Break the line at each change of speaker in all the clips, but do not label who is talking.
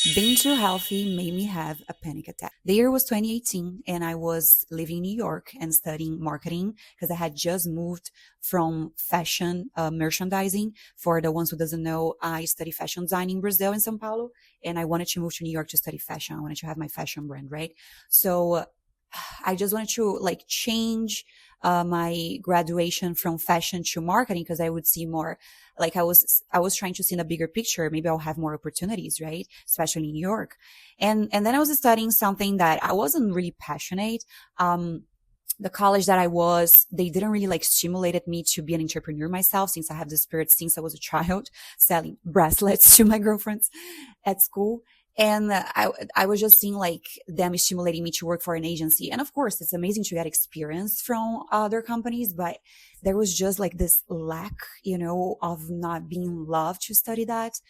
Being too healthy made me have a panic attack. The year was 2018, and I was living in New York and studying marketing because I had just moved from fashion merchandising. For the ones who doesn't know, I study fashion design in Brazil, in São Paulo, and I wanted to move to New York to study fashion. I wanted to have my fashion brand, right? So I just wanted to like change my graduation from fashion to marketing because I would see more. Like I was trying to see in a bigger picture. Maybe I'll have more opportunities, right? Especially in New York. And then I was studying something that I wasn't really passionate. The college that I was, they didn't really like stimulated me to be an entrepreneur myself since I have the spirit since I was a child selling bracelets to my girlfriends at school. And I was just seeing like them stimulating me to work for an agency. And of course, it's amazing to get experience from other companies, but there was just like this lack, of not being loved to study that.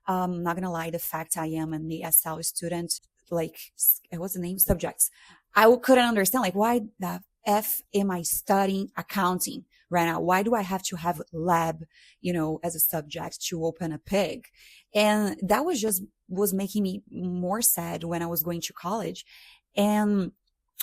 Not gonna lie, the fact I am an ESL student, like, what's the name? Subjects. Couldn't understand, like, why the F am I studying accounting right now? Why do I have to have lab, as a subject to open a pig? And that was making me more sad when I was going to college. And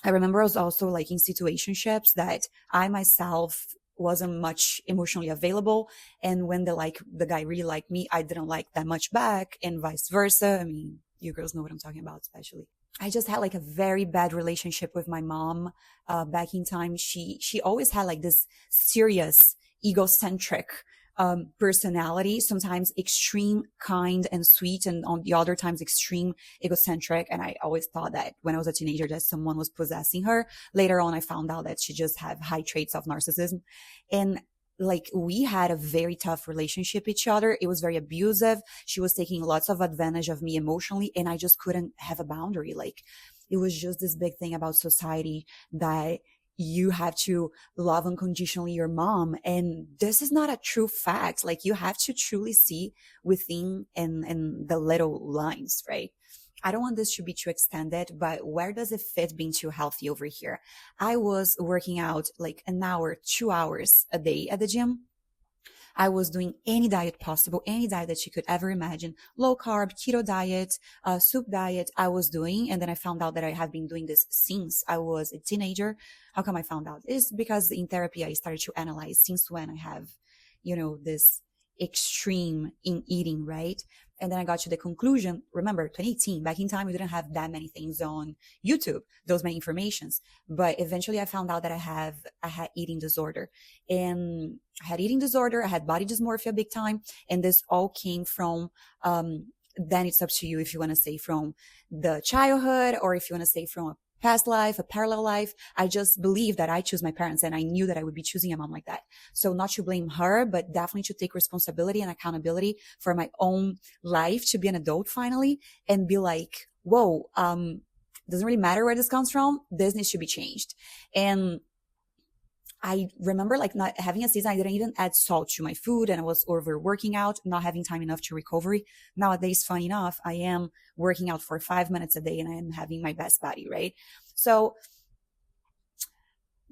I remember I was also like in situationships that I myself wasn't much emotionally available. And when the guy really liked me, I didn't like that much back and vice versa. I mean, you girls know what I'm talking about, especially. I just had like a very bad relationship with my mom, back in time. She always had like this serious, egocentric, personality, sometimes extreme, kind and sweet. And on the other times, extreme egocentric. And I always thought that when I was a teenager that someone was possessing her. Later on, I found out that she just had high traits of narcissism. And like we had a very tough relationship with each other. It was very abusive. She was taking lots of advantage of me emotionally, and I just couldn't have a boundary. Like it was just this big thing about society that you have to love unconditionally your mom. And this is not a true fact. Like you have to truly see within and the little lines, right? I don't want this to be too extended, but where does it fit being too healthy over here? I was working out like an hour, 2 hours a day at the gym. I was doing any diet possible, any diet that you could ever imagine, low carb, keto diet, soup diet I was doing. And then I found out that I have been doing this since I was a teenager. How come I found out? It's because in therapy, I started to analyze since when I have, this extreme in eating, right? And then I got to the conclusion, remember 2018, back in time, we didn't have that many things on YouTube, those many informations. But eventually I found out that I had eating disorder, and I had eating disorder. I had body dysmorphia big time. And this all came from, then it's up to you if you want to say from the childhood or if you want to say from a past life, a parallel life. I just believe that I choose my parents, and I knew that I would be choosing a mom like that. So not to blame her, but definitely to take responsibility and accountability for my own life, to be an adult finally and be like, whoa, doesn't really matter where this comes from. This needs to be changed. And I remember like not having a season, I didn't even add salt to my food, and I was overworking out, not having time enough to recovery. Nowadays, funny enough, I am working out for 5 minutes a day and I am having my best body, right? So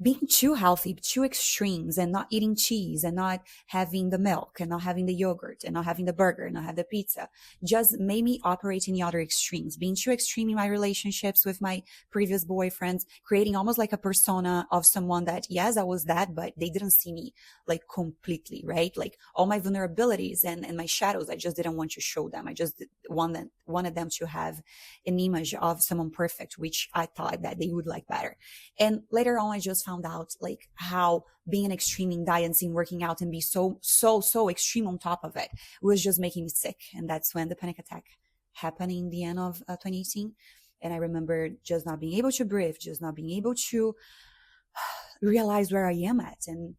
being too healthy, too extremes, and not eating cheese and not having the milk and not having the yogurt and not having the burger and not have the pizza just made me operate in the other extremes. Being too extreme in my relationships with my previous boyfriends, creating almost like a persona of someone that, yes, I was that, but they didn't see me like completely, right? Like all my vulnerabilities and my shadows, I just didn't want to show them. I just wanted them to have an image of someone perfect, which I thought that they would like better. And later on, I just found out like how being an extreme in dancing, working out, and be so extreme on top of it was just making me sick. And that's when the panic attack happened in the end of 2018. And I remember just not being able to breathe, just not being able to realize where I am at. And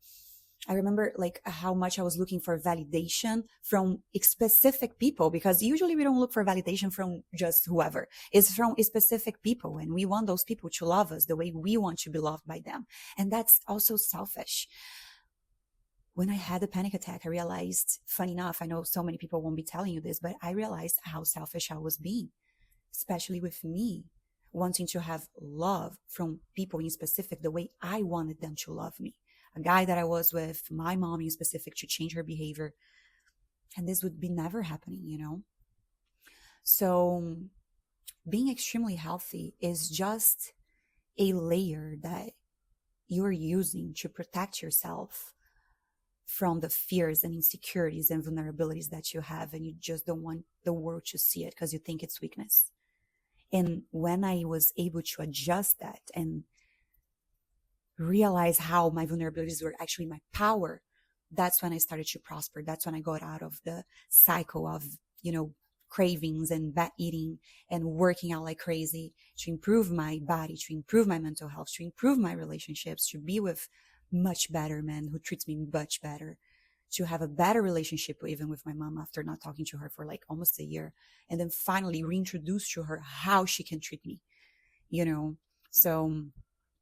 I remember like how much I was looking for validation from specific people, because usually we don't look for validation from just whoever. It's from specific people, and we want those people to love us the way we want to be loved by them. And that's also selfish. When I had the panic attack, I realized, funny enough, I know so many people won't be telling you this, but I realized how selfish I was being, especially with me wanting to have love from people in specific the way I wanted them to love me. A guy that I was with, my mom in specific, to change her behavior. And this would be never happening, So being extremely healthy is just a layer that you're using to protect yourself from the fears and insecurities and vulnerabilities that you have, and you just don't want the world to see it because you think it's weakness. And when I was able to adjust that and realize how my vulnerabilities were actually my power, that's when I started to prosper. That's when I got out of the cycle of, cravings and bad eating and working out like crazy to improve my body, to improve my mental health, to improve my relationships, to be with much better men who treats me much better, to have a better relationship even with my mom after not talking to her for like almost a year, and then finally reintroduce to her how she can treat me, you know. So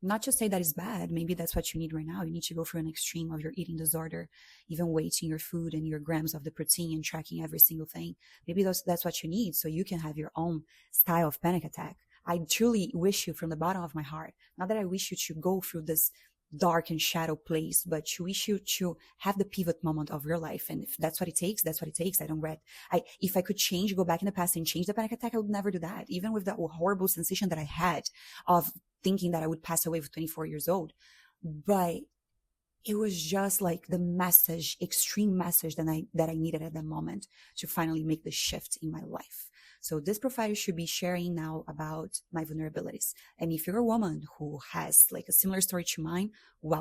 not to say that is bad. Maybe that's what you need right now. You need to go through an extreme of your eating disorder, even weighting your food and your grams of the protein and tracking every single thing. Maybe that's what you need so you can have your own style of panic attack. I truly wish you from the bottom of my heart, not that I wish you to go through this dark and shadow place, but to wish you to have the pivot moment of your life. And if that's what it takes, that's what it takes. I don't regret. If I could go back in the past and change the panic attack, I would never do that. Even with the horrible sensation that I had of thinking that I would pass away with 24 years old. But it was just like the message, extreme message that I needed at that moment to finally make the shift in my life. So this profile should be sharing now about my vulnerabilities. And if you're a woman who has like a similar story to mine, well,